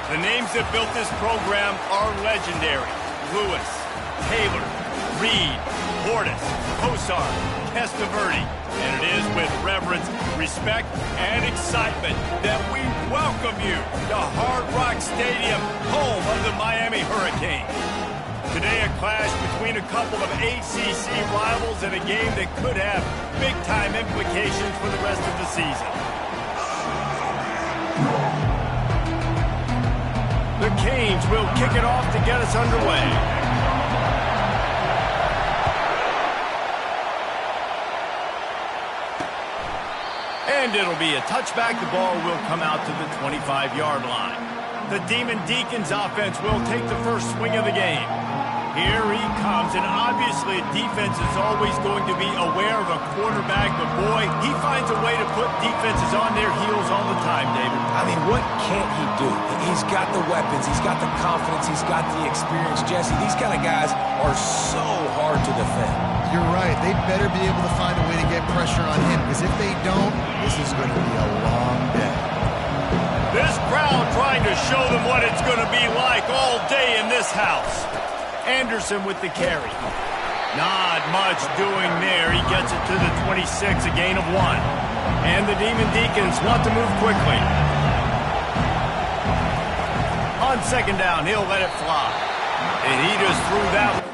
The names that built this program are legendary. Lewis, Taylor, Reed, Portis, Kosar, Testaverde. And it is with reverence, respect, and excitement that we welcome you to Hard Rock Stadium, home of the Miami Hurricanes. Today, a clash between a couple of ACC rivals in a game that could have big-time implications for the rest of the season. The Canes will kick it off to get us underway. And it'll be a touchback. The ball will come out to the 25-yard line. The Demon Deacons offense will take the first swing of the game. Here he comes, and obviously defense is always going to be aware of a quarterback, but boy, he finds a way to put defenses on their heels all the time, David. I mean, what can't he do? He's got the weapons, he's got the confidence, he's got the experience. Jesse, these kind of guys are so hard to defend. You're right. They better be able to find a way to get pressure on him, because if they don't, this is going to be a long day. This crowd trying to show them what it's going to be like all day in this house. Anderson with the carry. Not much doing there. He gets it to the 26, a gain of 1. And the Demon Deacons want to move quickly. On second down, he'll let it fly. And he just threw that one.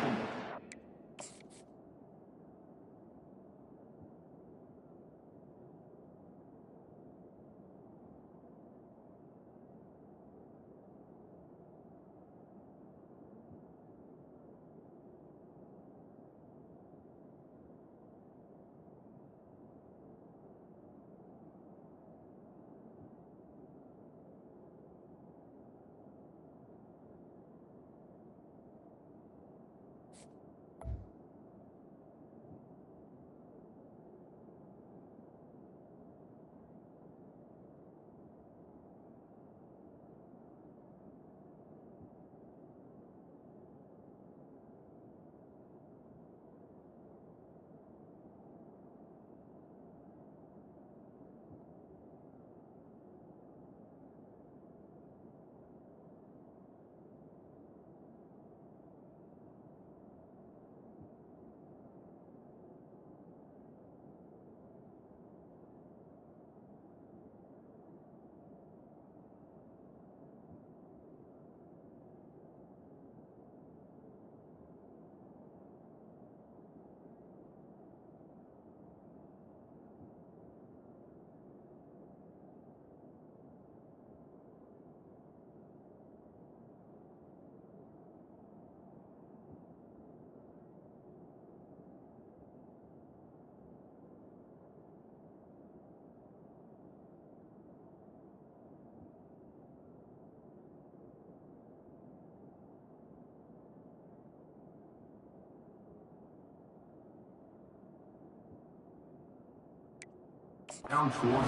Move,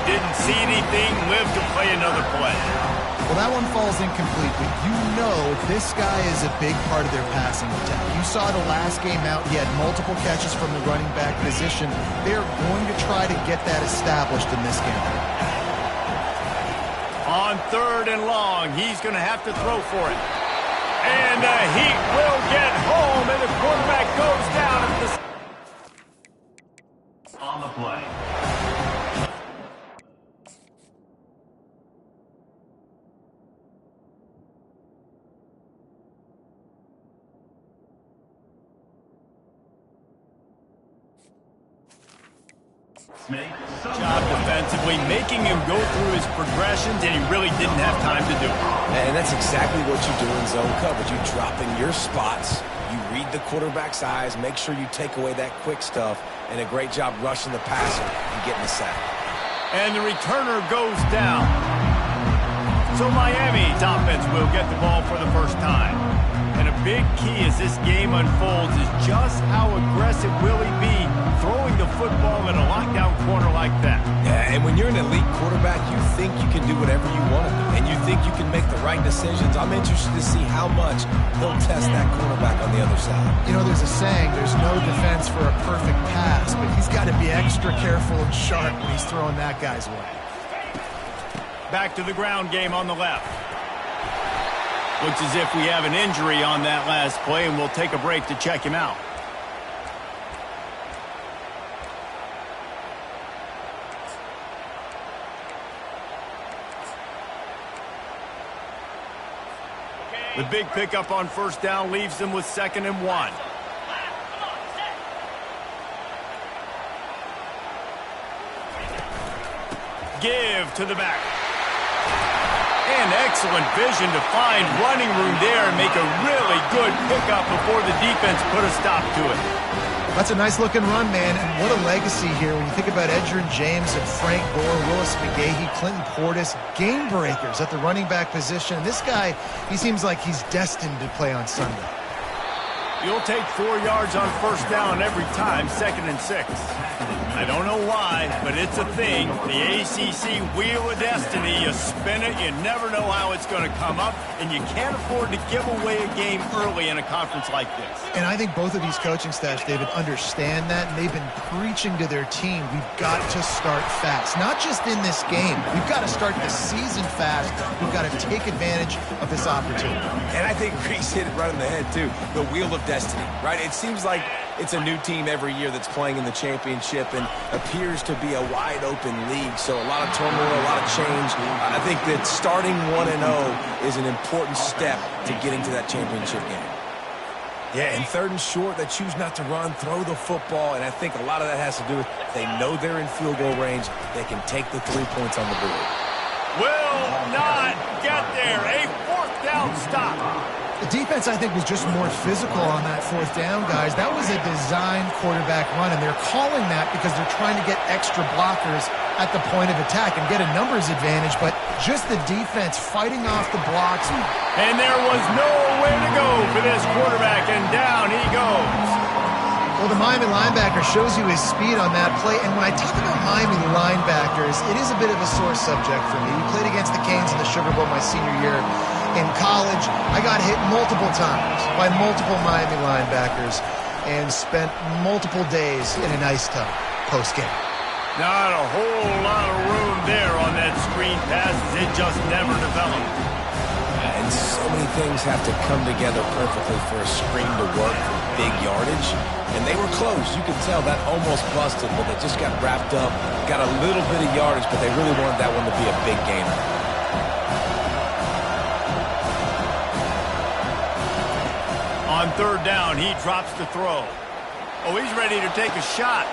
didn't see anything, lived to play another play. Well, that one falls incomplete, but you know this guy is a big part of their passing attack. You saw the last game out, he had multiple catches from the running back position. They're going to try to get that established in this game. On third and long, he's going to have to throw for it. And the Heat will get home, and the quarterback goes down at the... On the play. Job defensively, making him go through his progressions, and he really didn't have time to do it. And that's exactly what you do in zone coverage. You drop in your spots, you read the quarterback's eyes, make sure you take away that quick stuff, and a great job rushing the passer and getting the sack. And the returner goes down. So Miami's offense will get the ball for the first time. And a big key as this game unfolds is just how aggressive will he be throwing the football in a lockdown corner like that. Yeah, and when you're an elite quarterback, you think you can do whatever you want to do, and you think you can make the right decisions. I'm interested to see how much he'll test that quarterback on the other side. You know, there's a saying, there's no defense for a perfect pass, but he's got to be extra careful and sharp when he's throwing that guy's way. Back to the ground game on the left. Looks as if we have an injury on that last play, and we'll take a break to check him out. The big pickup on first down leaves them with 2nd and 1. Give to the back. And excellent vision to find running room there and make a really good pickup before the defense put a stop to it. That's a nice-looking run, man, and what a legacy here. When you think about Edgerrin James and Frank Gore, Willis McGahee, Clinton Portis, game breakers at the running back position. And this guy, he seems like he's destined to play on Sunday. You'll take 4 yards on first down every time, 2nd and 6. I don't know why, but it's a thing. The ACC Wheel of Destiny, you spin it, you never know how it's going to come up, and you can't afford to give away a game early in a conference like this. And I think both of these coaching staffs, David, understand that, and they've been preaching to their team, we've got to start fast. Not just in this game. We've got to start the season fast. We've got to take advantage of this opportunity. And I think Reese hit it right in the head, too. The Wheel of Destiny, right? It seems like it's a new team every year that's playing in the championship and appears to be a wide-open league. So a lot of turmoil, a lot of change. I think that starting 1-0 is an important step to getting to that championship game. Yeah, and 3rd and short, they choose not to run, throw the football, and I think a lot of that has to do with they know they're in field goal range. They can take the 3 points on the board. Will not get there. A 4th down stop. The defense, I think, was just more physical on that 4th down, guys. That was a designed quarterback run, and they're calling that because they're trying to get extra blockers at the point of attack and get a numbers advantage, but just the defense fighting off the blocks. And there was nowhere to go for this quarterback, and down he goes. Well, the Miami linebacker shows you his speed on that play, and when I talk about Miami linebackers, it is a bit of a sore subject for me. We played against the Canes in the Sugar Bowl my senior year. In college, I got hit multiple times by multiple Miami linebackers and spent multiple days in an ice tub post-game. Not a whole lot of room there on that screen pass as it just never developed. And so many things have to come together perfectly for a screen to work for big yardage. And they were close. You could tell that almost busted, but they just got wrapped up, got a little bit of yardage, but they really wanted that one to be a big gainer. On 3rd down, he drops the throw. Oh, he's ready to take a shot.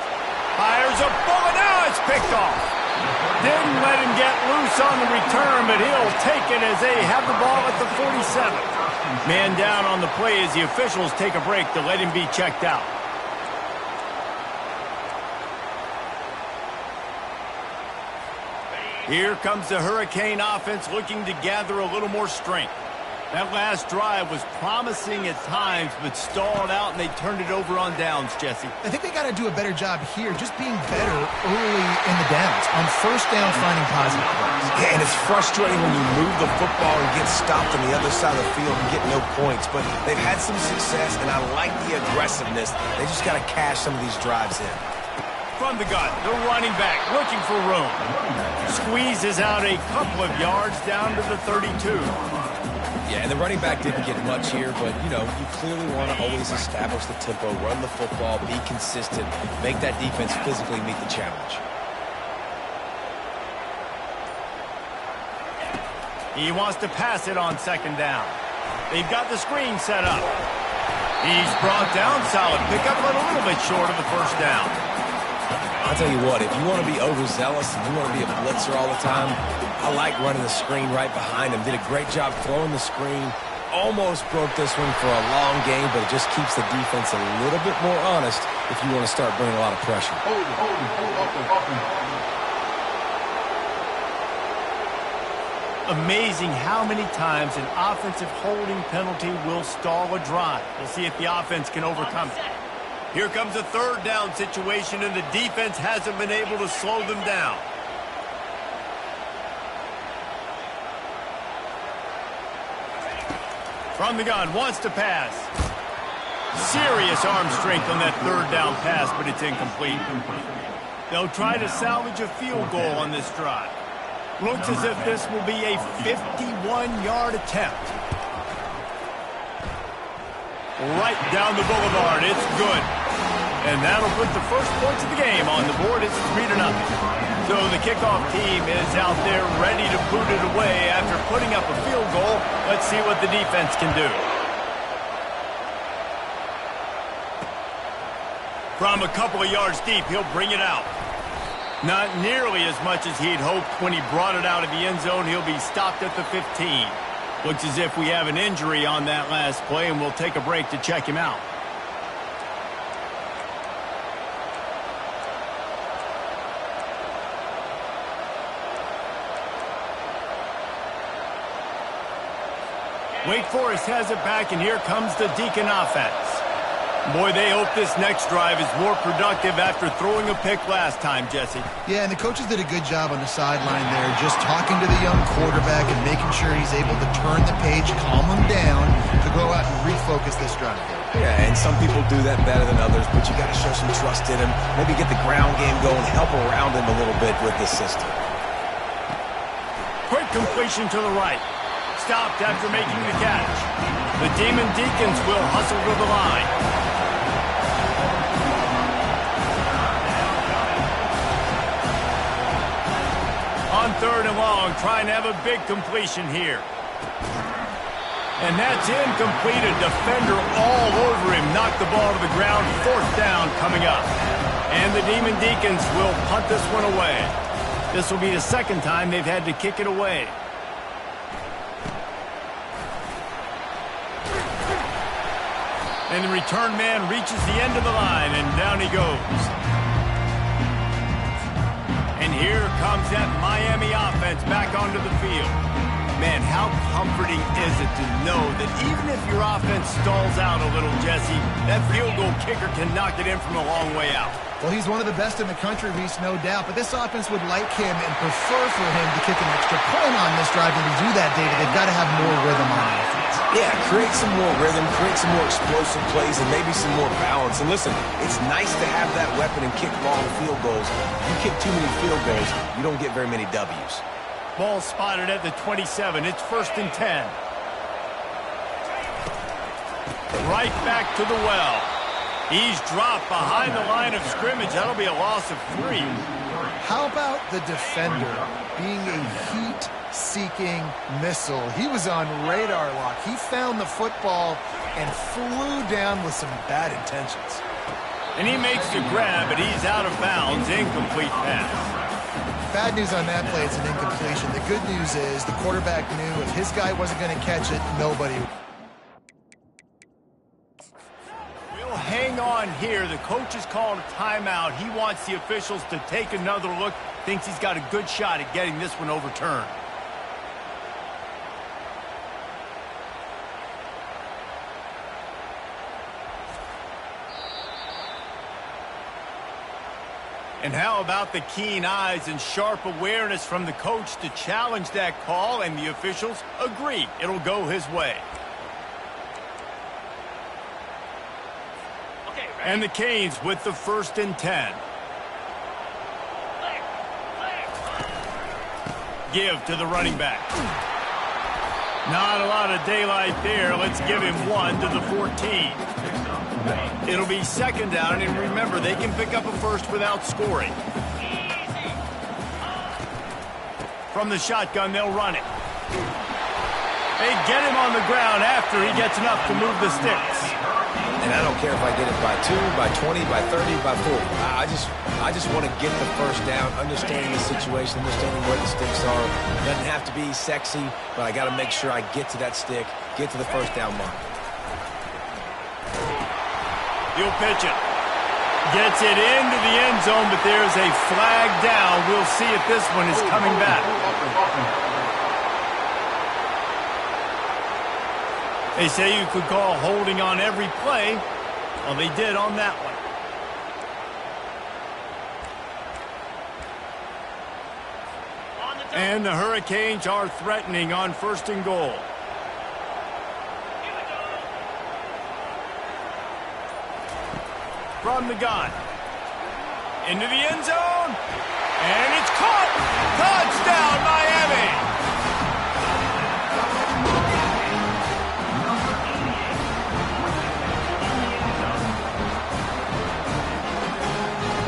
Fires a bullet. Now it's picked off. Didn't let him get loose on the return, but he'll take it as they have the ball at the 47. Man down on the play as the officials take a break to let him be checked out. Here comes the Hurricane offense looking to gather a little more strength. That last drive was promising at times, but stalled out, and they turned it over on downs, Jesse. I think they got to do a better job here, just being better early in the downs. On first down, finding positive plays. Yeah, and it's frustrating when you move the football and get stopped on the other side of the field and get no points. But they've had some success, and I like the aggressiveness. They just got to cash some of these drives in. From the gun, the running back looking for room. Squeezes out a couple of yards down to the 32. Yeah, and the running back didn't get much here, but, you know, you clearly want to always establish the tempo, run the football, be consistent, make that defense physically meet the challenge. He wants to pass it on 2nd down. They've got the screen set up. He's brought down, solid pickup, but a little bit short of the 1st down. I'll tell you what, if you want to be overzealous and you want to be a blitzer all the time, I like running the screen right behind him. Did a great job throwing the screen. Almost broke this one for a long game, but it just keeps the defense a little bit more honest if you want to start bringing a lot of pressure. Amazing how many times an offensive holding penalty will stall a drive. We'll see if the offense can overcome it. Here comes a 3rd down situation, and the defense hasn't been able to slow them down. From the gun, wants to pass. Serious arm strength on that 3rd down pass, but it's incomplete. They'll try to salvage a field goal on this drive. Looks as if this will be a 51-yard attempt. right down the boulevard. It's good. And that'll put the first points of the game on the board. It's 3-0. So the kickoff team is out there ready to boot it away after putting up a field goal. Let's see what the defense can do. From a couple of yards deep, he'll bring it out. Not nearly as much as he'd hoped when he brought it out of the end zone. He'll be stopped at the 15. Looks as if we have an injury on that last play, and we'll take a break to check him out. Wake Forest has it back, and here comes the Deacon offense. Boy, they hope this next drive is more productive after throwing a pick last time, Jesse. Yeah, and the coaches did a good job on the sideline there, just talking to the young quarterback and making sure he's able to turn the page, calm him down, to go out and refocus this drive. Yeah, and some people do that better than others, but you got to show some trust in him. Maybe get the ground game going, help around him a little bit with this system. Quick completion to the right. Stopped after making the catch. The Demon Deacons will hustle to the line. On 3rd and long, trying to have a big completion here. And that's incomplete. A defender all over him. Knocked the ball to the ground. 4th down coming up. And the Demon Deacons will punt this one away. This will be the second time they've had to kick it away. And the return man reaches the end of the line, and down he goes. And here comes that Miami offense back onto the field. Man, how comforting is it to know that even if your offense stalls out a little, Jesse, that field goal kicker can knock it in from a long way out. Well, he's one of the best in the country, Reese, no doubt. But this offense would like him and prefer for him to kick an extra point on this drive. And to do that, David, they've got to have more rhythm on offense. Yeah, create some more rhythm, create some more explosive plays, and maybe some more balance. And listen, it's nice to have that weapon and kick long field goals. You kick too many field goals, you don't get very many W's. Ball spotted at the 27. It's 1st and 10. Right back to the well. He's dropped behind the line of scrimmage. That'll be a loss of 3. How about the defender being a heat-seeking missile? He was on radar lock. He found the football and flew down with some bad intentions. And he makes the grab, but he's out of bounds. Incomplete pass. Bad news on that play, it's an incompletion. The good news is the quarterback knew if his guy wasn't going to catch it, nobody would. We'll hang on here. The coach has called a timeout. He wants the officials to take another look. Thinks he's got a good shot at getting this one overturned. And how about the keen eyes and sharp awareness from the coach to challenge that call, and the officials agree it'll go his way. Okay, and the Canes with the 1st and 10. Give to the running back. Not a lot of daylight there. Let's give him 1 to the 14. It'll be 2nd down, and remember, they can pick up a first without scoring. From the shotgun, they'll run it. They get him on the ground after he gets enough to move the sticks. And I don't care if I get it by 2, by 20, by 30, by 40. I just want to get the first down, understanding the situation, understanding where the sticks are. It doesn't have to be sexy, but I got to make sure I get to that stick, get to the first down mark. He'll pitch it. Gets it into the end zone, but there's a flag down. We'll see if this one is coming back. They say you could call holding on every play. Well, they did on that one. And the Hurricanes are threatening on 1st and goal. From the gun. Into the end zone. And it's caught. Touchdown, Miami.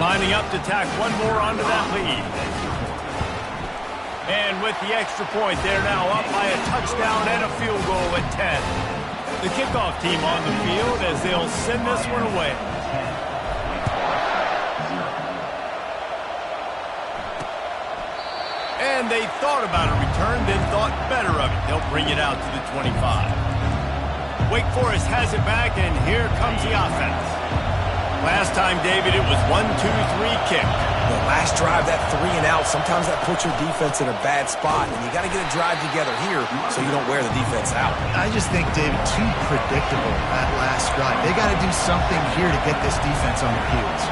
Lining up to tack one more onto that lead. And with the extra point, they're now up by a touchdown and a field goal at 10. The kickoff team on the field as they'll send this one away. And they thought about a return, then thought better of it. They'll bring it out to the 25. Wake Forest has it back, and here comes the offense. Last time, David, it was 1-2-3 kick. The last drive, that 3 and out, sometimes that puts your defense in a bad spot, and you got to get a drive together here so you don't wear the defense out. I just think, David, too predictable that last drive. They got to do something here to get this defense on their heels.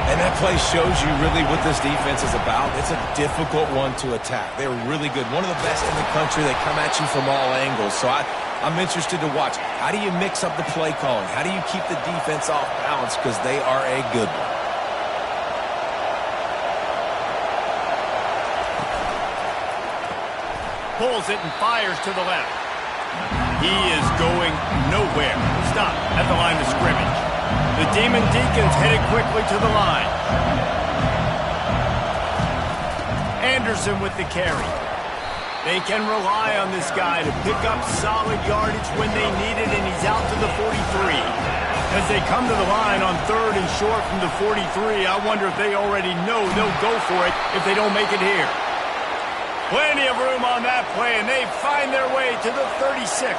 And that play shows you really what this defense is about. It's a difficult one to attack. They're really good. One of the best in the country. They come at you from all angles. So I'm interested to watch. How do you mix up the play calling? How do you keep the defense off balance? Because they are a good one. Pulls it and fires to the left. He is going nowhere. Stop at the line of scrimmage. The Demon Deacons headed quickly to the line. Anderson with the carry. They can rely on this guy to pick up solid yardage when they need it, and he's out to the 43. As they come to the line on 3rd and short from the 43, I wonder if they already know they'll go for it if they don't make it here. Plenty of room on that play, and they find their way to the 36.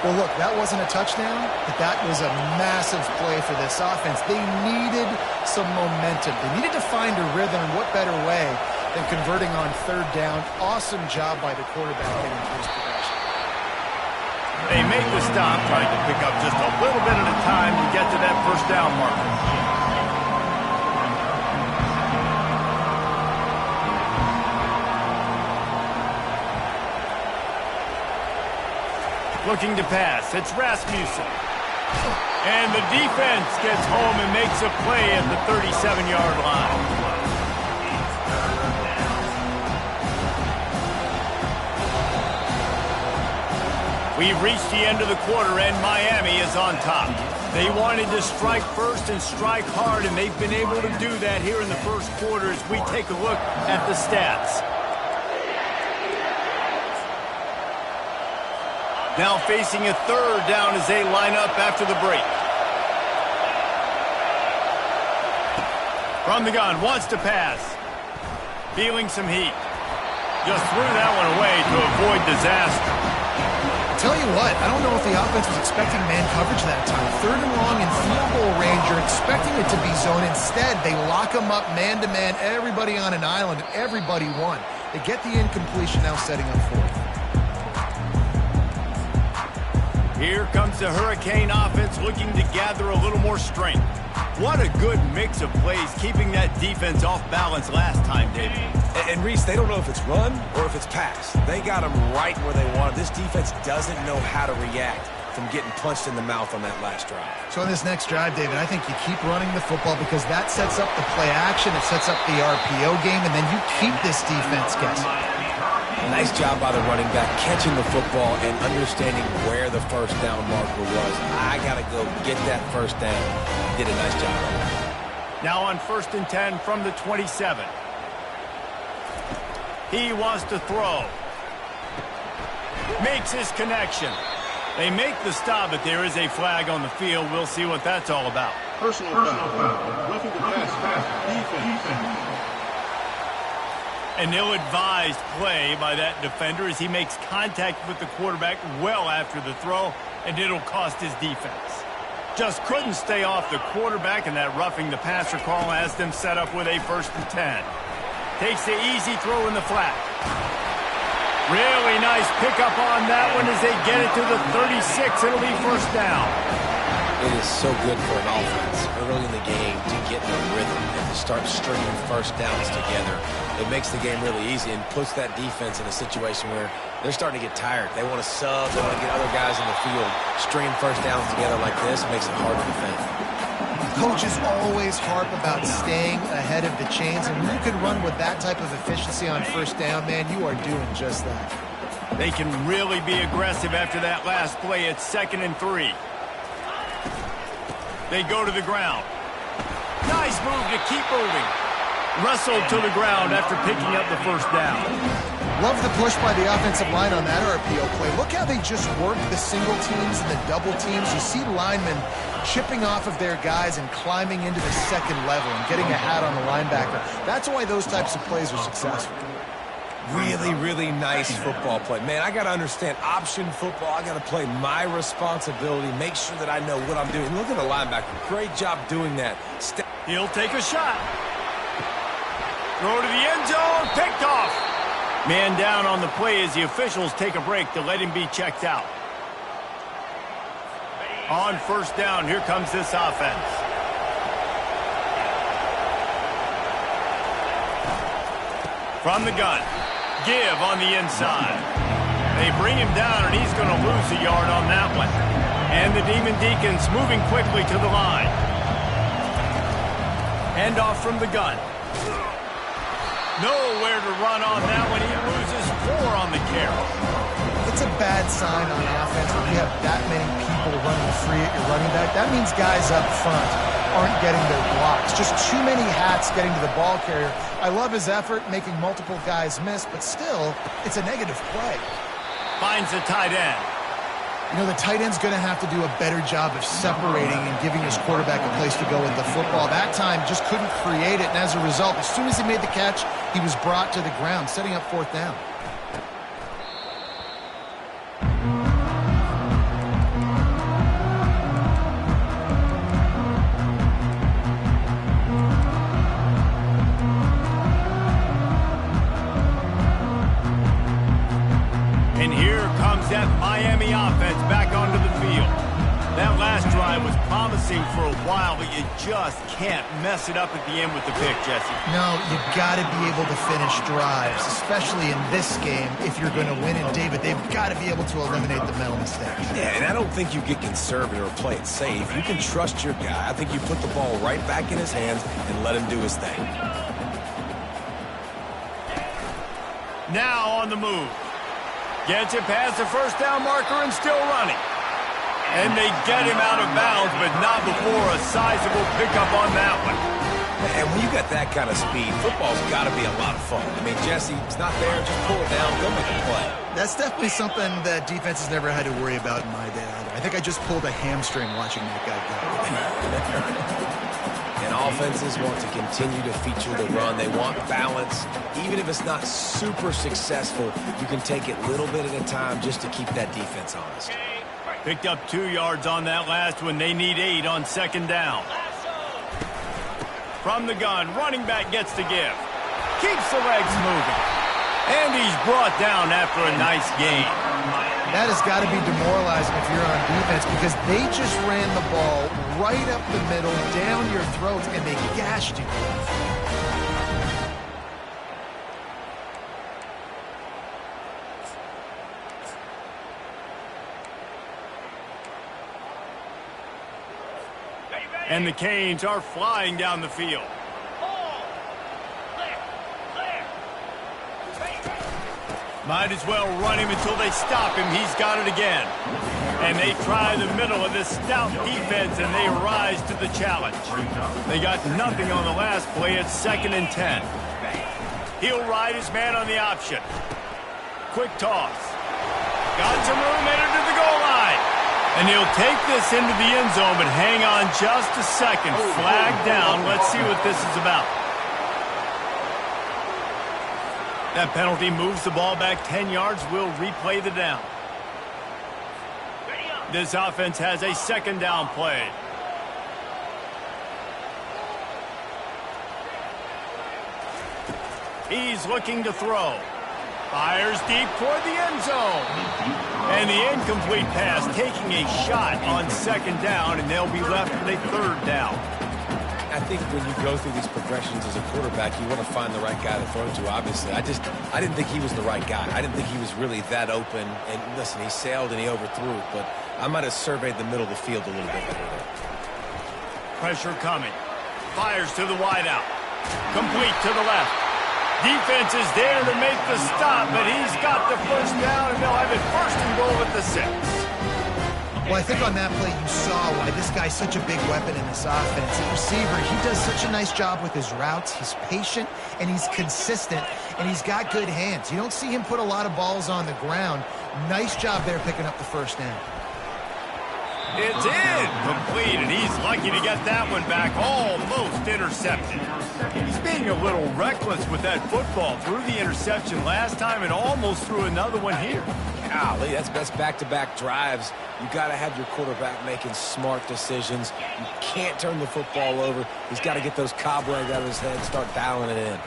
Well, look, that wasn't a touchdown, but that was a massive play for this offense. They needed some momentum. They needed to find a rhythm, and what better way than converting on 3rd down. Awesome job by the quarterback getting first possession. They make the stop, trying to pick up just a little bit at a time to get to that first down marker. Looking to pass, it's Rasmussen. And the defense gets home and makes a play at the 37-yard line. We've reached the end of the quarter, and Miami is on top. They wanted to strike first and strike hard, and they've been able to do that here in the first quarter as we take a look at the stats. Now facing a 3rd down as they line up after the break. From the gun, wants to pass. Feeling some heat. Just threw that one away to avoid disaster. I'll tell you what, I don't know if the offense was expecting man coverage that time. 3rd and long in field goal range, you're expecting it to be zone. Instead, they lock them up man-to-man, everybody on an island, and everybody won. They get the incompletion, now setting up 4th. Here comes the Hurricane offense looking to gather a little more strength. What a good mix of plays, keeping that defense off balance last time, David. And Reese, they don't know if it's run or if it's pass. They got them right where they want it. This defense doesn't know how to react from getting punched in the mouth on that last drive. So on this next drive, David, I think you keep running the football because that sets up the play action, it sets up the RPO game, and then you keep this defense guessing. Nice job by the running back, catching the football and understanding where the first down marker was. I got to go get that first down. He did a nice job on that. Now on 1st and 10 from the 27. He wants to throw. Makes his connection. They make the stop, but there is a flag on the field. We'll see what that's all about. Personal foul. Roughing the pass. Defense. An ill-advised play by that defender as he makes contact with the quarterback well after the throw, and it'll cost his defense. Just couldn't stay off the quarterback, and that roughing the passer call has them set up with a 1st and 10. Takes the easy throw in the flat. Really nice pickup on that one as they get it to the 36. It'll be first down. It is so good for an offense early in the game to get in a rhythm and to start stringing first downs together. It makes the game really easy and puts that defense in a situation where they're starting to get tired. They want to sub. They want to get other guys in the field. Stringing first downs together like this makes it hard to defend. Coaches always harp about staying ahead of the chains, and when you can run with that type of efficiency on first down, man, you are doing just that. They can really be aggressive after that last play. It's 2nd and 3. They go to the ground. Nice Nice move to keep moving. Wrestled to the ground after picking up the first down. Love the push by the offensive line on that RPO play. Look how they just work the single teams and the double teams. You see linemen chipping off of their guys and climbing into the second level and getting a hat on the linebacker. That's why those types of plays are successful. Really, really nice football play. Man, I got to understand option football. I got to play my responsibility, make sure that I know what I'm doing. Look at the linebacker. Great job doing that. He'll take a shot. Throw to the end zone. Picked off. Man down on the play as the officials take a break to let him be checked out. On first down, here comes this offense. From the gun. Give on the inside. They bring him down, and he's going to lose a yard on that one. And the Demon Deacons moving quickly to the line. Hand off from the gun. Nowhere to run on that one. He loses 4 on the carry. It's a bad sign on offense when you have that many people running free at your running back. That means guys up front aren't getting their blocks. Just too many hats getting to the ball carrier. I love his effort, making multiple guys miss, but still, it's a negative play. Finds the tight end. You know, the tight end's going to have to do a better job of separating and giving his quarterback a place to go with the football. That time just couldn't create it, and as a result, as soon as he made the catch, he was brought to the ground, setting up fourth down. And here comes that Miami offense back onto the field. That last drive was promising for a while, but you just can't mess it up at the end with the pick, Jesse. No, you got to be able to finish drives, especially in this game if you're going to win. And, David, they've got to be able to eliminate the mental mistakes. Yeah, and I don't think you get conservative or play it safe. You can trust your guy. I think you put the ball right back in his hands and let him do his thing. Now on the move. Gets it past the first down marker and still running. And they get him out of bounds, but not before a sizable pickup on that one. And when you got that kind of speed, football's got to be a lot of fun. I mean, Jesse, it's not there. Just pull it down. Go make a play. That's definitely something that defense has never had to worry about in my day either. I think I just pulled a hamstring watching that guy go. And offenses want to continue to feature the run. They want balance. Even if it's not super successful, you can take it little bit at a time just to keep that defense honest. Picked up 2 yards on that last one. They need 8 on second down. From the gun, running back gets the give. Keeps the legs moving. And he's brought down after a nice gain. That has got to be demoralizing if you're on defense because they just ran the ball right up the middle, down your throats, and they gashed you. And the Canes are flying down the field. Might as well run him until they stop him. He's got it again. And they try the middle of this stout defense, and they rise to the challenge. They got nothing on the last play. It's 2nd and 10. He'll ride his man on the option. Quick toss. Got some room headed to the goal line. And he'll take this into the end zone, but hang on just a second. Flag down. Let's see what this is about. That penalty moves the ball back 10 yards. We'll replay the down. This offense has a 2nd down play. He's looking to throw. Fires deep toward the end zone. And the incomplete pass taking a shot on 2nd down, and they'll be left with a 3rd down. I think when you go through these progressions as a quarterback, you want to find the right guy to throw to, obviously. I didn't think he was the right guy. I didn't think he was really that open. And listen, he sailed and he overthrew it, but I might have surveyed the middle of the field a little bit better there. Pressure coming. Fires to the wideout. Complete to the left. Defense is there to make the stop, but he's got the first down, and they'll have it 1st and goal at the 6. Well, I think on that play you saw why this guy's such a big weapon in this offense. At receiver, he does such a nice job with his routes. He's patient, and he's consistent, and he's got good hands. You don't see him put a lot of balls on the ground. Nice job there picking up the first down. It's in, complete, and he's lucky to get that one back, almost intercepted. He's being a little reckless with that football. Threw the interception last time and almost threw another one here. Golly, that's best back-to-back drives. You got to have your quarterback making smart decisions. You can't turn the football over. He's got to get those cobwebs out of his head, start dialing it in.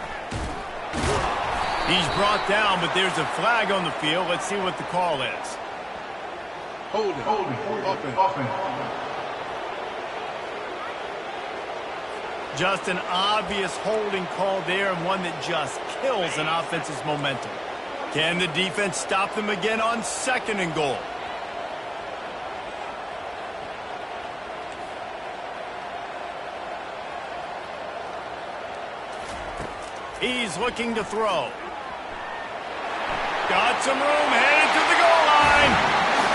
He's brought down, but there's a flag on the field. Let's see what the call is. Holding, offense. Just an obvious holding call there, and one that just kills an offense's momentum. Can the defense stop them again on 2nd and goal? He's looking to throw. Got some room, headed to the goal line.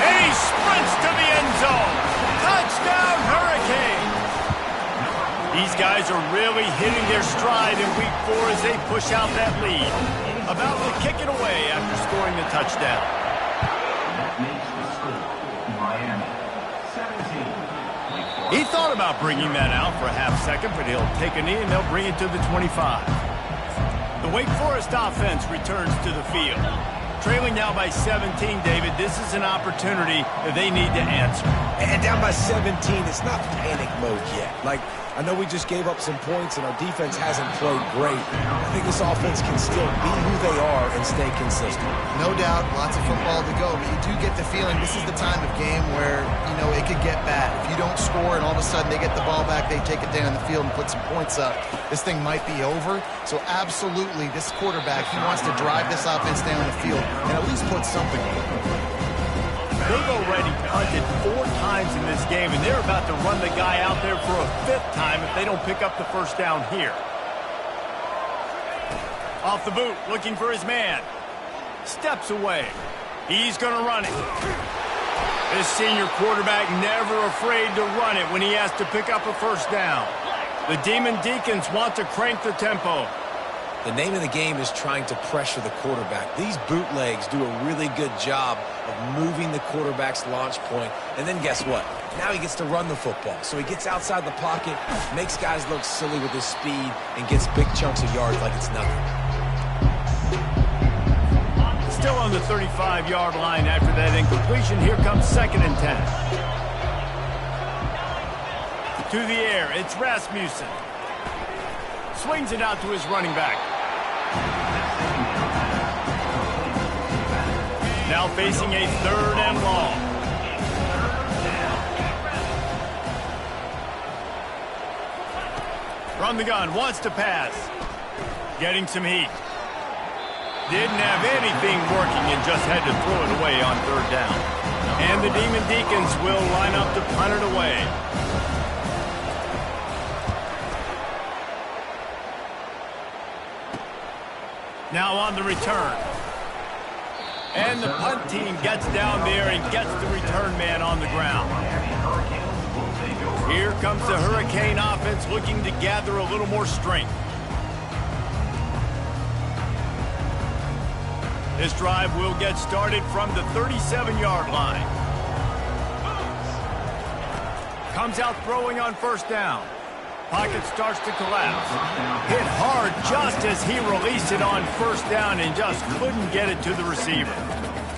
And he sprints to the end zone. Touchdown, Hurricane. These guys are really hitting their stride in Week 4 as they push out that lead. About to kick it away after scoring the touchdown. That makes the score Miami 17. He thought about bringing that out for a half second, but he'll take a knee and they'll bring it to the 25. The Wake Forest offense returns to the field. Trailing now by 17, David, this is an opportunity that they need to answer. And down by 17, it's not panic mode yet. Like, I know we just gave up some points and our defense hasn't played great. I think this offense can still be who they are and stay consistent. No doubt, lots of football to go, but you do get the feeling this is the time of game where, you know, it could get bad. If you don't score and all of a sudden they get the ball back, they take it down the field and put some points up, this thing might be over. So absolutely, this quarterback, he wants to drive this offense down the field and at least put something on it. They've already punted 4 times in this game, and they're about to run the guy out there for a 5th time if they don't pick up the first down here. Off the boot, looking for his man. Steps away. He's going to run it. This senior quarterback never afraid to run it when he has to pick up a first down. The Demon Deacons want to crank the tempo. The name of the game is trying to pressure the quarterback. These bootlegs do a really good job of moving the quarterback's launch point. And then guess what? Now he gets to run the football. So he gets outside the pocket, makes guys look silly with his speed, and gets big chunks of yards like it's nothing. Still on the 35-yard line after that incompletion. Here comes 2nd and 10. To the air, it's Rasmussen. Swings it out to his running back. Now facing a 3rd and long. From the gun, wants to pass. Getting some heat. Didn't have anything working and just had to throw it away on 3rd down. And the Demon Deacons will line up to punt it away. Now on the return. And the punt team gets down there and gets the return man on the ground. Here comes the Hurricane offense looking to gather a little more strength. This drive will get started from the 37-yard line. Comes out throwing on 1st down. Pocket starts to collapse. Hit hard just as he released it on 1st down and just couldn't get it to the receiver.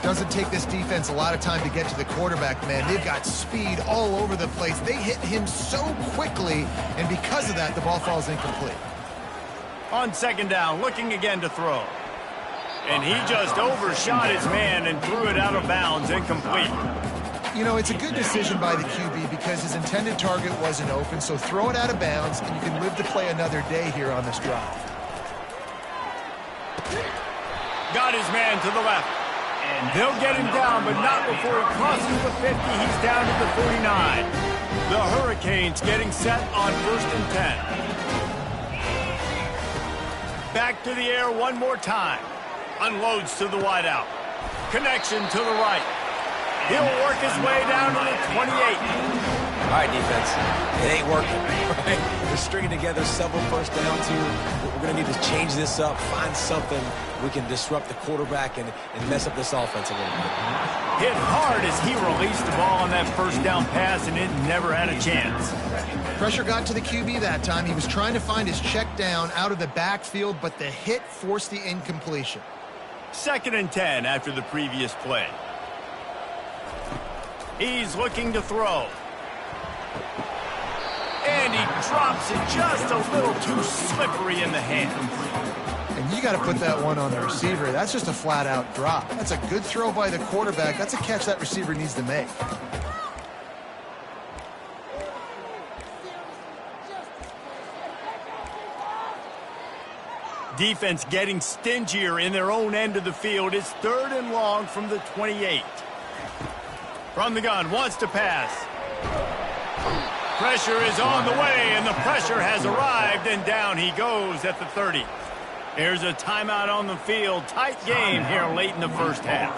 Doesn't take this defense a lot of time to get to the quarterback, man. They've got speed all over the place. They hit him so quickly, and because of that, the ball falls incomplete. On 2nd down, looking again to throw. And he just overshot his man and threw it out of bounds, incomplete. You know, it's a good decision by the QB because his intended target wasn't open, so throw it out of bounds, and you can live to play another day here on this drive. Got his man to the left. They'll get him down, but not before he crosses the 50. He's down to the 49. The Hurricanes getting set on 1st and 10. Back to the air one more time. Unloads to the wideout. Connection to the right. He'll work his way down to the 28. All right, defense. It ain't working, right? We're stringing together several first downs here. We're going to need to change this up, find something we can disrupt the quarterback and mess up this offense a little bit. Hit hard as he released the ball on that first down pass, and it never had a chance. Pressure got to the QB that time. He was trying to find his check down out of the backfield, but the hit forced the incompletion. 2nd and 10 after the previous play. He's looking to throw. And he drops it just a little too slippery in the hands. And you got to put that one on the receiver. That's just a flat-out drop. That's a good throw by the quarterback. That's a catch that receiver needs to make. Defense getting stingier in their own end of the field. It's 3rd and long from the 28. From the gun, wants to pass. Pressure is on the way, and the pressure has arrived, and down he goes at the 30. There's a timeout on the field. Tight game here late in the first half.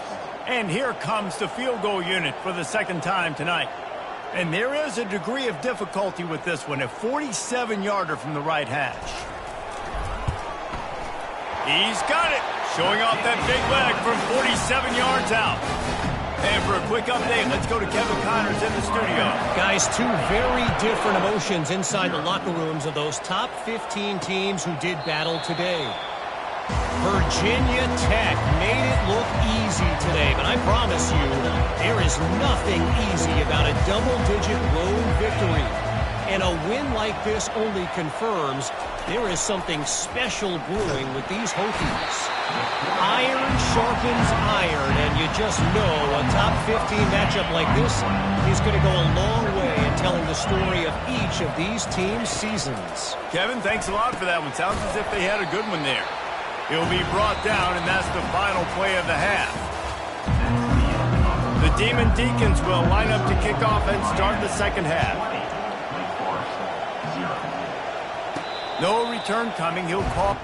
And here comes the field goal unit for the 2nd time tonight. And there is a degree of difficulty with this one, a 47-yarder from the right hash. He's got it, showing off that big leg from 47 yards out. And for a quick update, let's go to Kevin Connors in the studio. Guys, two very different emotions inside the locker rooms of those top 15 teams who did battle today. Virginia Tech made it look easy today, but I promise you, there is nothing easy about a double-digit road victory. And a win like this only confirms there is something special brewing with these Hokies. Iron sharpens iron, and you just know a top 15 matchup like this is going to go a long way in telling the story of each of these teams' seasons. Kevin, thanks a lot for that one. Sounds as if they had a good one there. He'll be brought down, and that's the final play of the half. The Demon Deacons will line up to kick off and start the 2nd half. No return coming. He'll call.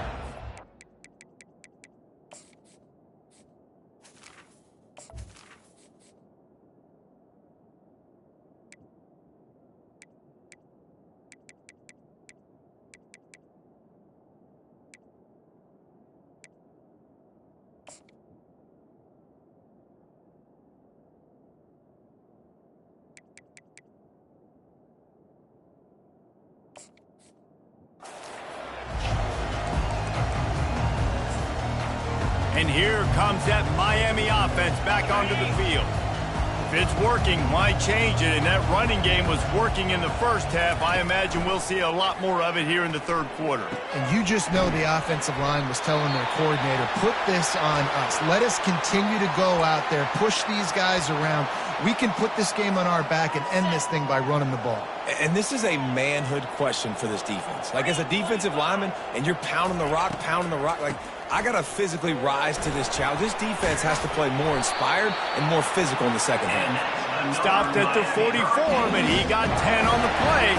And here comes that Miami offense back onto the field. If it's working, why change it? And that running game was working in the first half. I imagine we'll see a lot more of it here in the 3rd quarter. And you just know the offensive line was telling their coordinator, put this on us. Let us continue to go out there, push these guys around. We can put this game on our back and end this thing by running the ball. And this is a manhood question for this defense. Like, as a defensive lineman, and you're pounding the rock, like, I got to physically rise to this challenge. This defense has to play more inspired and more physical in the 2nd half. Stopped at the 44, but he got 10 on the play.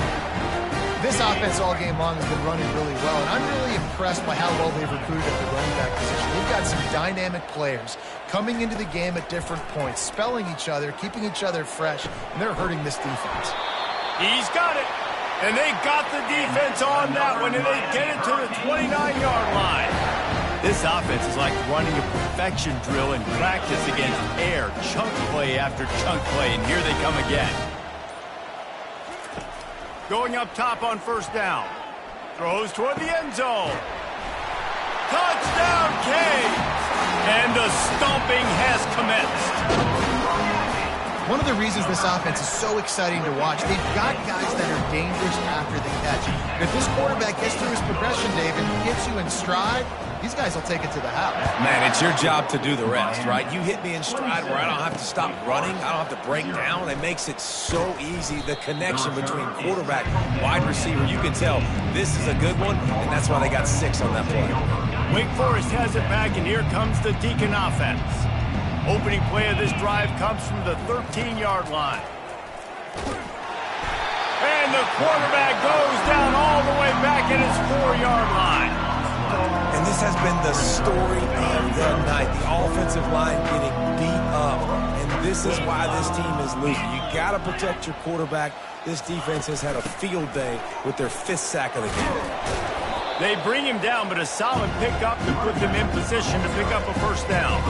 This offense all game long has been running really well, and I'm really impressed by how well they've recruited at the running back position. They've got some dynamic players coming into the game at different points, spelling each other, keeping each other fresh, and they're hurting this defense. He's got it, and they got the defense on that one, and they get it to the 29-yard line. This offense is like running a perfection drill in practice against air, chunk play after chunk play, and here they come again. Going up top on 1st down. Throws toward the end zone. Touchdown, Canes! And the stomping has commenced. One of the reasons this offense is so exciting to watch, they've got guys that are dangerous after the catch. If this quarterback gets through his progression, David, gets you in stride, these guys will take it to the house. Man, it's your job to do the rest, right? You hit me in stride where I don't have to stop running. I don't have to break down. It makes it so easy, the connection between quarterback, wide receiver. You can tell this is a good one, and that's why they got 6 on that play. Wake Forest has it back, and here comes the Deacon offense. Opening play of this drive comes from the 13-yard line. And the quarterback goes down all the way back at his 4-yard line. And this has been the story of the night. The offensive line getting beat up, and this is why this team is losing. You got to protect your quarterback. This defense has had a field day with their 5th sack of the game. They bring him down, but a solid pickup to put them in position to pick up a first down.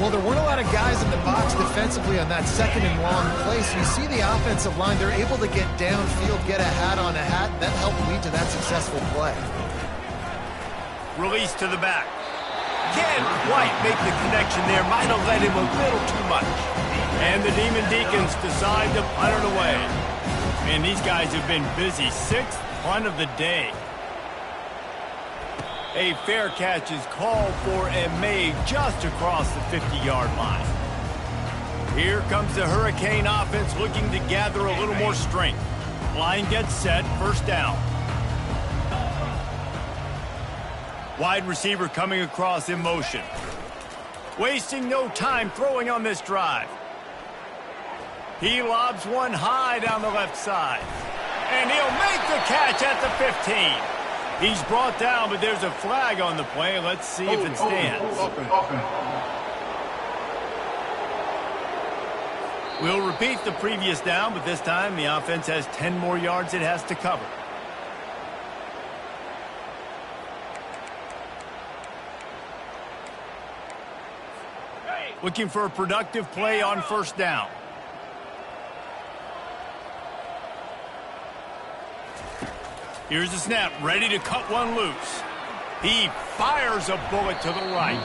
Well, there weren't a lot of guys in the box defensively on that 2nd and long play, so you see the offensive line, they're able to get downfield, get a hat on a hat. That helped lead to that successful play. Release to the back. Can't quite make the connection there. Might have led him a little too much. And the Demon Deacons decide to punt it away. Man, these guys have been busy. 6th punt of the day. A fair catch is called for and made just across the 50-yard line. Here comes the Hurricane offense looking to gather a little more strength. Line gets set, first down. Wide receiver coming across in motion. Wasting no time throwing on this drive. He lobs one high down the left side. And he'll make the catch at the 15. He's brought down, but there's a flag on the play. Let's see if it stands. We'll repeat the previous down, but this time the offense has 10 more yards it has to cover. Looking for a productive play on first down. Here's the snap, ready to cut one loose. He fires a bullet to the right.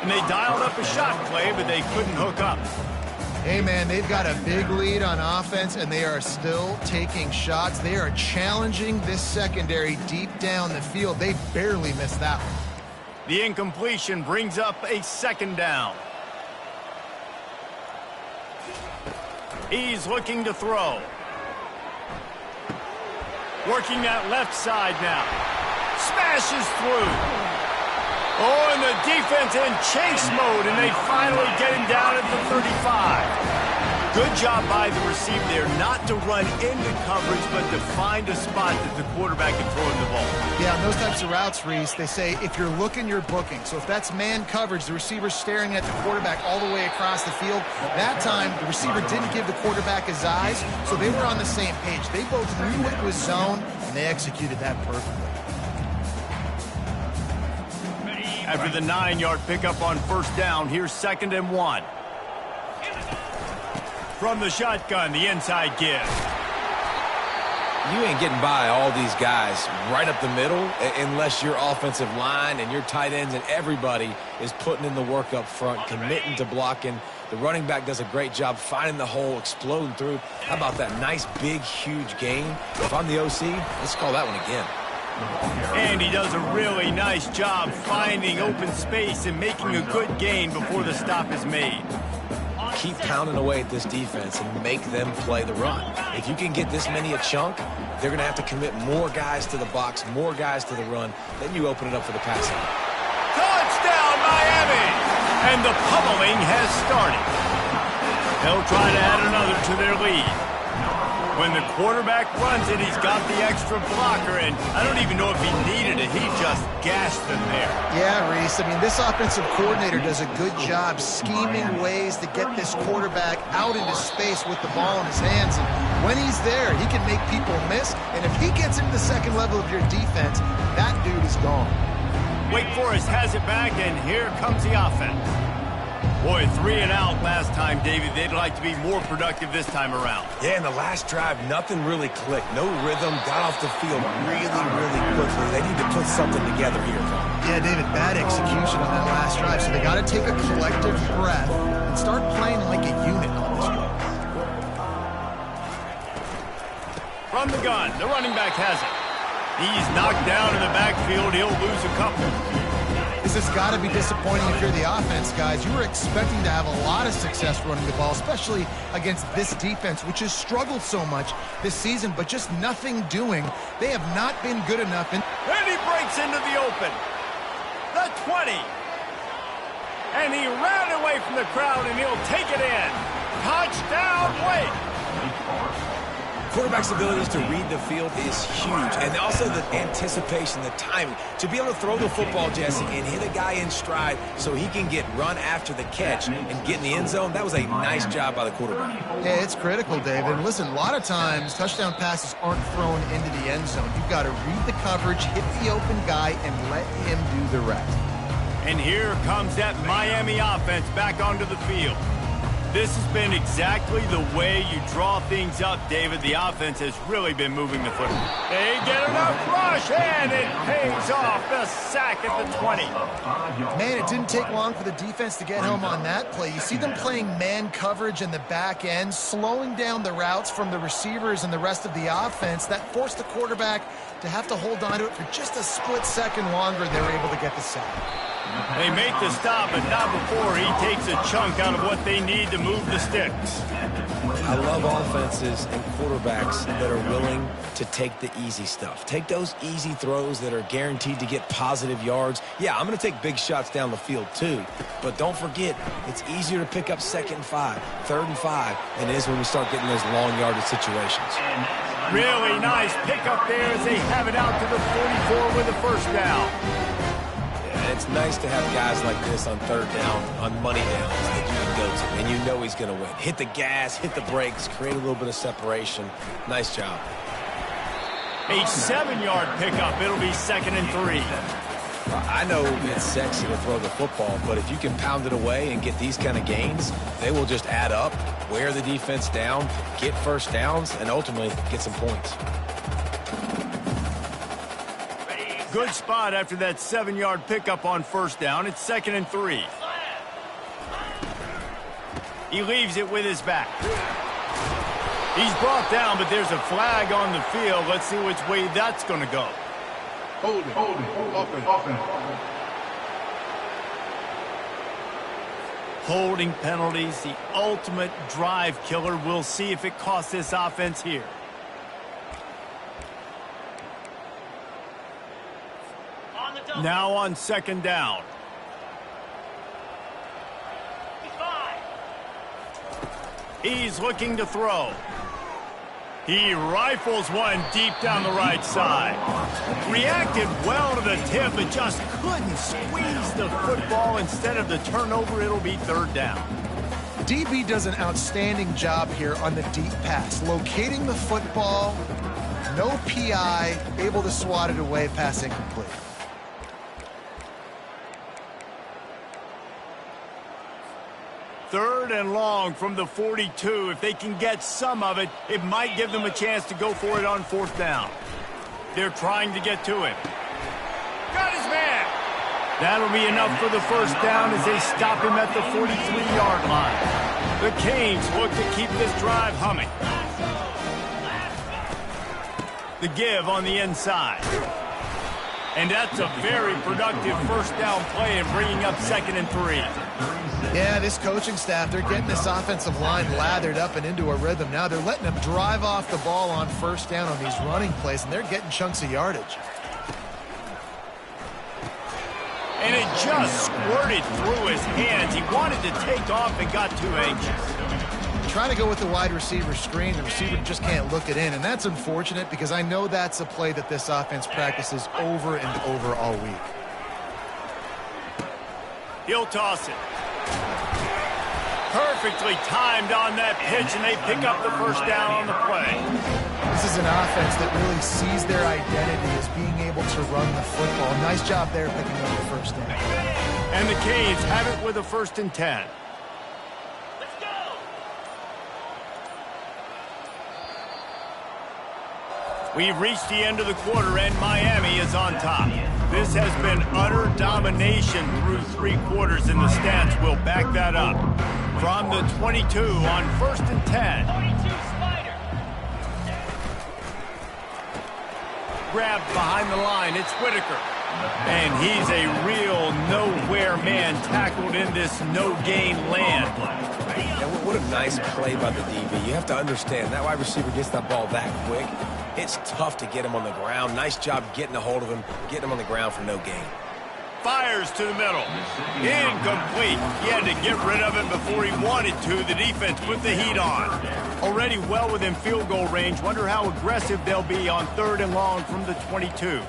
And they dialed up a shot play, but they couldn't hook up. Hey, man, they've got a big lead on offense, and they are still taking shots. They are challenging this secondary deep down the field. They barely missed that one. The incompletion brings up a 2nd down. He's looking to throw. Working that left side now. Smashes through. Oh, and the defense in chase mode, and they finally get him down at the 35. Good job by the receiver there, not to run into coverage, but to find a spot that the quarterback can throw in the ball. Yeah, on those types of routes, Reese, they say if you're looking, you're booking. So if that's man coverage, the receiver's staring at the quarterback all the way across the field. That time, the receiver didn't give the quarterback his eyes, so they were on the same page. They both knew it was zone, and they executed that perfectly. After the 9-yard pickup on first down, here's 2nd and 1. From the shotgun, the inside give. You ain't getting by all these guys right up the middle unless your offensive line and your tight ends and everybody is putting in the work up front, committing to blocking. The running back does a great job finding the hole, exploding through. How about that nice, big, huge gain? If I'm the OC, let's call that one again. And he does a really nice job finding open space and making a good gain before the stop is made. Keep pounding away at this defense and make them play the run. If you can get this many a chunk, they're going to have to commit more guys to the box, more guys to the run. Then you open it up for the passing. Touchdown, Miami! And the pummeling has started. They'll try to add another to their lead. When the quarterback runs it, he's got the extra blocker, and I don't even know if he needed it. He just gashed them there. Yeah, Reese. I mean, this offensive coordinator does a good job scheming ways to get this quarterback out into space with the ball in his hands. And when he's there, he can make people miss. And if he gets into the 2nd level of your defense, that dude is gone. Wake Forest has it back, and here comes the offense. Boy, 3 and out last time, David. They'd like to be more productive this time around. Yeah, in the last drive, nothing really clicked. No rhythm, got off the field really, really quickly. They need to put something together here. Yeah, David, bad execution on that last drive. So they got to take a collective breath and start playing like a unit on this one. From the gun, the running back has it. He's knocked down in the backfield. He'll lose a couple. This has got to be disappointing if you're the offense, guys. You were expecting to have a lot of success running the ball, especially against this defense, which has struggled so much this season, but just nothing doing. They have not been good enough. And he breaks into the open. The 20. And he ran away from the crowd, and he'll take it in. Touchdown, Wake. Quarterback's abilities to read the field is huge, and also the anticipation, the timing. To be able to throw the football, Jesse, and hit a guy in stride so he can get run after the catch and get in the end zone, that was a nice job by the quarterback. Yeah, it's critical, David. And listen, a lot of times touchdown passes aren't thrown into the end zone. You've got to read the coverage, hit the open guy, and let him do the rest. And here comes that Miami offense back onto the field. This has been exactly the way you draw things up, David. The offense has really been moving the football. They get enough rush, and it pays off. The sack at the 20. Man, it didn't take long for the defense to get home on that play. You see them playing man coverage in the back end, slowing down the routes from the receivers and the rest of the offense. That forced the quarterback to have to hold on to it for just a split second longer. They were able to get the sack. They make the stop, but not before he takes a chunk out of what they need to move the sticks. I love offenses and quarterbacks that are willing to take the easy stuff. Take those easy throws that are guaranteed to get positive yards. Yeah, I'm going to take big shots down the field too, but don't forget, it's easier to pick up 2nd and 5, 3rd and 5 than it is when we start getting those long yardage situations. Really nice pickup there as they have it out to the 44 with a first down. And it's nice to have guys like this on 3rd down, on money downs that you can go to, and you know he's going to win. Hit the gas, hit the brakes, create a little bit of separation. Nice job. A 7-yard pickup. It'll be 2nd and 3. I know it's sexy to throw the football, but if you can pound it away and get these kind of gains, they will just add up, wear the defense down, get first downs, and ultimately get some points. Good spot after that 7-yard pickup on first down. It's 2nd and 3. He leaves it with his back. He's brought down, but there's a flag on the field. Let's see which way that's going to go. Holding, offense. Holding penalties, the ultimate drive killer. We'll see if it costs this offense here. Now on 2nd down. He's looking to throw. He rifles one deep down the right side. Reacted well to the tip, but just couldn't squeeze the football. Instead of the turnover, it'll be 3rd down. DB does an outstanding job here on the deep pass, locating the football, no PI, able to swat it away, pass incomplete. Third and long from the 42. If they can get some of it, it might give them a chance to go for it on 4th down. They're trying to get to him. Got his man. That'll be enough for the first down as they stop him at the 43-yard line. The Canes look to keep this drive humming. The give on the inside. And that's a very productive first down play and bringing up 2nd and 3. Yeah, this coaching staff, they're getting this offensive line lathered up and into a rhythm. Now they're letting them drive off the ball on first down on these running plays, and they're getting chunks of yardage. And it just squirted through his hands. He wanted to take off and got too anxious. Trying to go with the wide receiver screen. The receiver just can't look it in, and that's unfortunate because I know that's a play that this offense practices over and over all week. He'll toss it. Perfectly timed on that pitch, and they pick up the first down on the play. This is an offense that really sees their identity as being able to run the football. Nice job there picking up the first down. And the Canes have it with a 1st and 10. Let's go! We've reached the end of the quarter, and Miami is on top. This has been utter domination through 3 quarters, and the stats will back that up. From the 22 on 1st and 10. 42 Spider. Grabbed behind the line, it's Whitaker. And he's a real nowhere man tackled in this no-gain land. And what a nice play by the DB. You have to understand, that wide receiver gets that ball that quick. It's tough to get him on the ground. Nice job getting a hold of him, getting him on the ground for no gain. fires to the middle. Incomplete. He had to get rid of it before he wanted to. The defense put the heat on. Already well within field goal range. Wonder how aggressive they'll be on 3rd and long from the 22.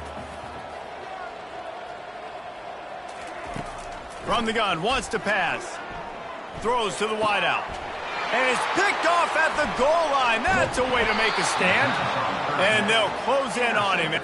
From the gun, wants to pass. Throws to the wideout. And it's picked off at the goal line. That's a way to make a stand. And they'll close in on him.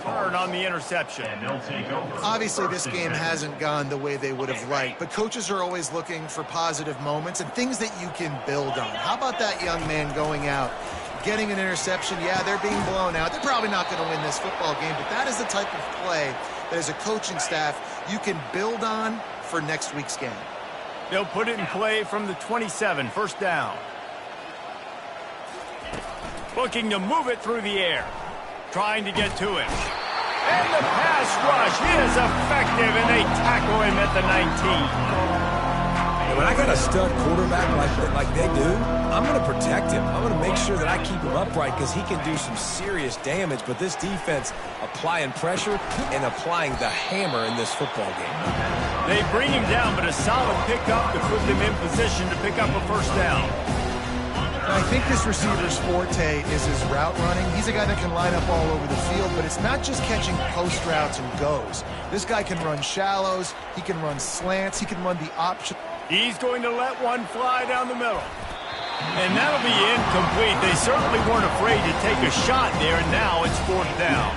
Turn on the interception. And they'll take over. Obviously, this game hasn't gone the way they would have liked, but coaches are always looking for positive moments and things that you can build on. How about that young man going out, getting an interception? Yeah, they're being blown out. They're probably not going to win this football game, but that is the type of play that as a coaching staff you can build on for next week's game. They'll put it in play from the 27, 1st down. Looking to move it through the air. Trying to get to him. And the pass rush is effective, and they tackle him at the 19. And when I got a stud quarterback like they do, I'm going to protect him. I'm going to make sure that I keep him upright because he can do some serious damage. But this defense applying pressure and applying the hammer in this football game. They bring him down, but a solid pickup to put them in position to pick up a 1st down. I think this receiver's forte is his route running. He's a guy that can line up all over the field, but it's not just catching post routes and goes. This guy can run shallows, he can run slants, he can run the option. He's going to let one fly down the middle. And that'll be incomplete. They certainly weren't afraid to take a shot there, and now it's 4th down.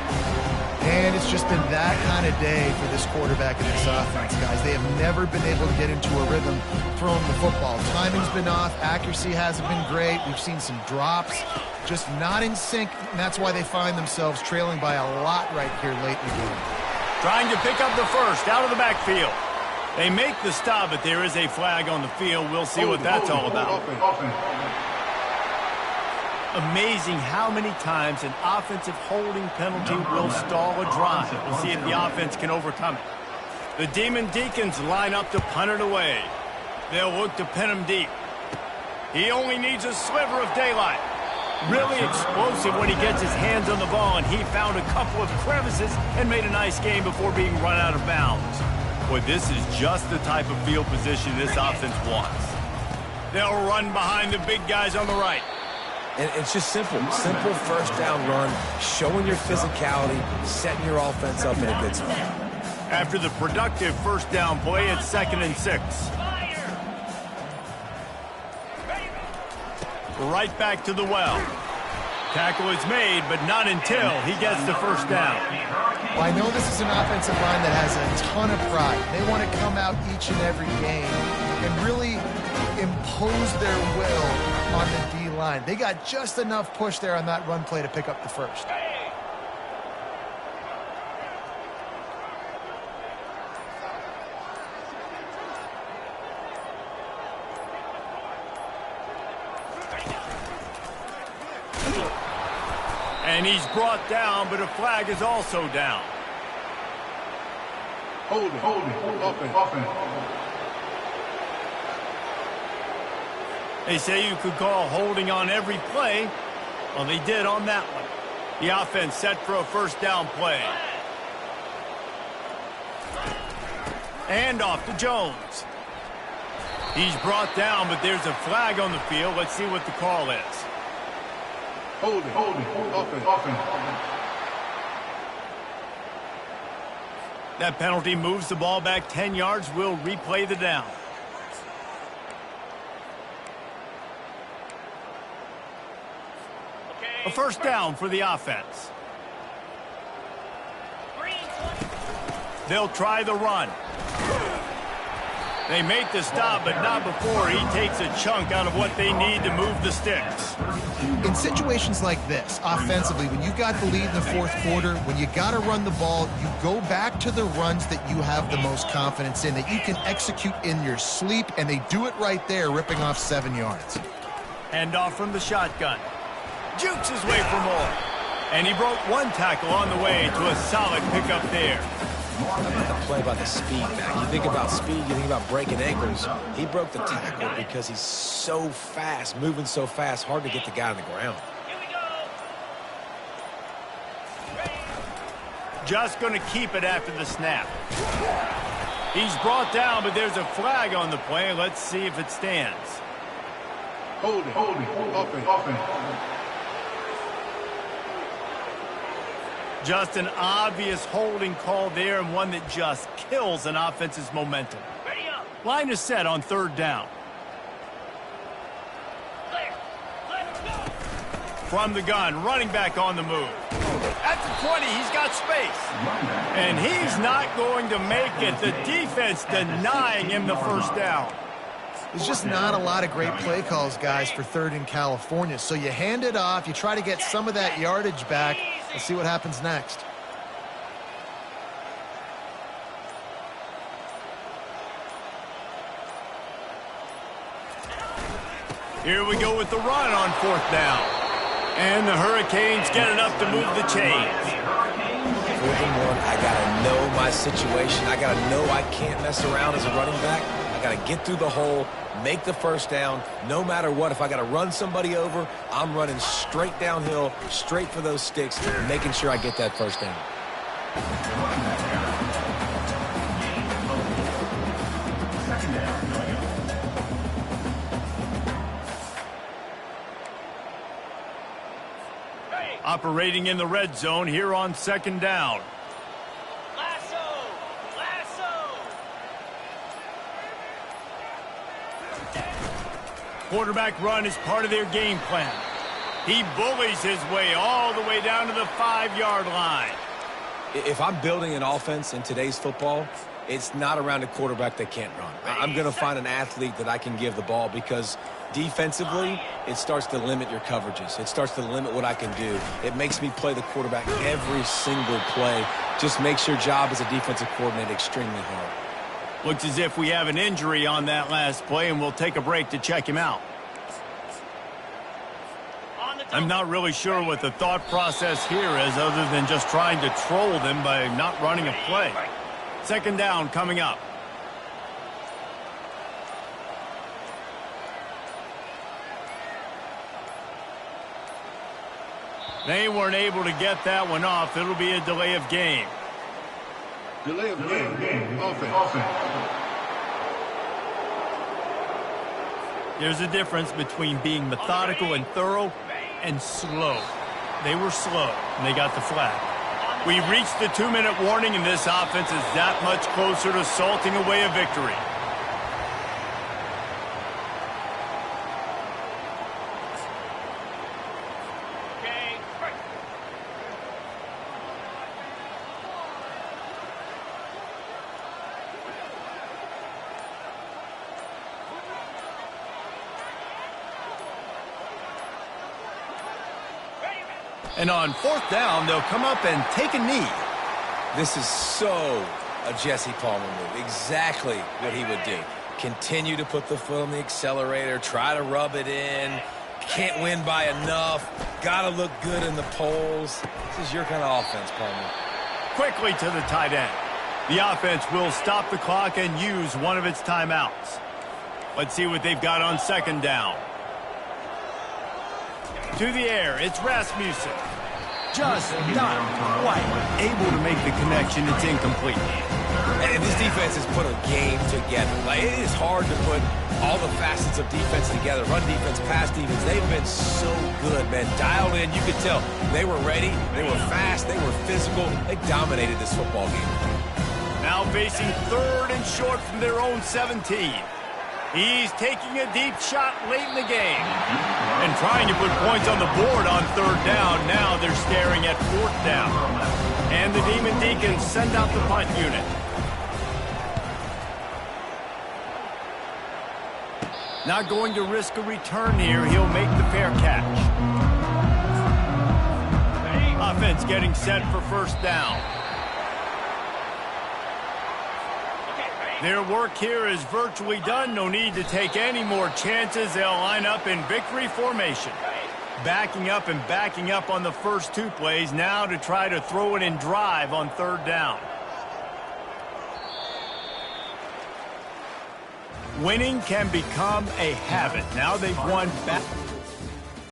And it's just been that kind of day for this quarterback and this offense, guys. They have never been able to get into a rhythm throwing the football. Timing's been off. Accuracy hasn't been great. We've seen some drops. Just not in sync, and that's why they find themselves trailing by a lot right here late in the game. Trying to pick up the 1st out of the backfield. They make the stop, but there is a flag on the field. We'll see what that's all about. Amazing how many times an offensive holding penalty will stall a drive. We'll see if the offense can overcome it. The Demon Deacons line up to punt it away. They'll look to pin him deep. He only needs a sliver of daylight. Really explosive when he gets his hands on the ball, and he found a couple of crevices and made a nice game before being run out of bounds. Boy, this is just the type of field position this offense wants. They'll run behind the big guys on the right. And it's just simple first down run, showing your physicality, setting your offense up in a good spot. After the productive first down play, it's 2nd and 6. Right back to the well. Tackle is made, but not until he gets the first down. Well, I know this is an offensive line that has a ton of pride. They want to come out each and every game and really impose their will on the D-line. They got just enough push there on that run play to pick up the first. And he's brought down, but a flag is also down. Hold it, offense. They say you could call holding on every play. Well, they did on that one. The offense set for a first down play. And off to Jones. He's brought down, but there's a flag on the field. Let's see what the call is. Hold it, offense. That penalty moves the ball back 10 yards. We'll replay the down. A first down for the offense. They'll try the run. They make the stop, but not before he takes a chunk out of what they need to move the sticks. In situations like this, offensively, when you got the lead in the fourth quarter, when you got to run the ball, you go back to the runs that you have the most confidence in, that you can execute in your sleep, and they do it right there, ripping off 7 yards. Hand off from the shotgun. Jukes his way for more. And he broke one tackle on the way to a solid pickup there. The play about the speed, Mac. You think about speed, you think about breaking ankles. He broke the tackle because he's so fast, moving so fast, hard to get the guy on the ground. Just going to keep it after the snap. He's brought down, but there's a flag on the play. Let's see if it stands. Hold it, offense. Just an obvious holding call there, and one that just kills an offense's momentum. Line is set on third down. From the gun, running back on the move. At the 20, he's got space. And he's not going to make it. The defense denying him the first down. There's just not a lot of great play calls, guys, for third in California. So you hand it off, you try to get some of that yardage back. Let's see what happens next. Here we go with the run on fourth down. And the Hurricanes get enough to move the chains. 4th and 1, I got to know my situation. I got to know I can't mess around as a running back. I got to get through the hole, make the first down. No matter what, if I got to run somebody over, I'm running straight downhill, straight for those sticks, making sure I get that first down. Operating in the red zone here on second down. Lasso! Quarterback run is part of their game plan. He bullies his way all the way down to the 5-yard line. If I'm building an offense in today's football, it's not around a quarterback that can't run. I'm going to find an athlete that I can give the ball, because defensively, it starts to limit your coverages. It starts to limit what I can do. It makes me play the quarterback every single play. Just makes your job as a defensive coordinator extremely hard. Looks as if we have an injury on that last play, and we'll take a break to check him out. I'm not really sure what the thought process here is, other than just trying to troll them by not running a play. Second down coming up. They weren't able to get that one off. It'll be a delay of game. Delay of game. Offense. There's a difference between being methodical and thorough and slow. They were slow, and they got the flag. We reached the 2-minute warning, and this offense is that much closer to salting away a victory. And on 4th down, they'll come up and take a knee. This is so a Jesse Palmer move. Exactly what he would do. Continue to put the foot on the accelerator, try to rub it in. Can't win by enough. Got to look good in the polls. This is your kind of offense, Palmer. Quickly to the tight end. The offense will stop the clock and use one of its timeouts. Let's see what they've got on 2nd down. To the air, it's Rasmussen. Just not quite able to make the connection. It's incomplete. And this defense has put a game together. Like, it is hard to put all the facets of defense together. Run defense, pass defense. They've been so good, man. Dialed in. You could tell they were ready. They were fast. They were physical. They dominated this football game. Now facing 3rd and short from their own 17. He's taking a deep shot late in the game. And trying to put points on the board on 3rd down. Now they're staring at 4th down. And the Demon Deacons send out the punt unit. Not going to risk a return here. He'll make the fair catch. Offense getting set for 1st down. Their work here is virtually done. No need to take any more chances. They'll line up in victory formation. Backing up and backing up on the first 2 plays now to try to throw it in drive on 3rd down. Winning can become a habit. Now they've won back.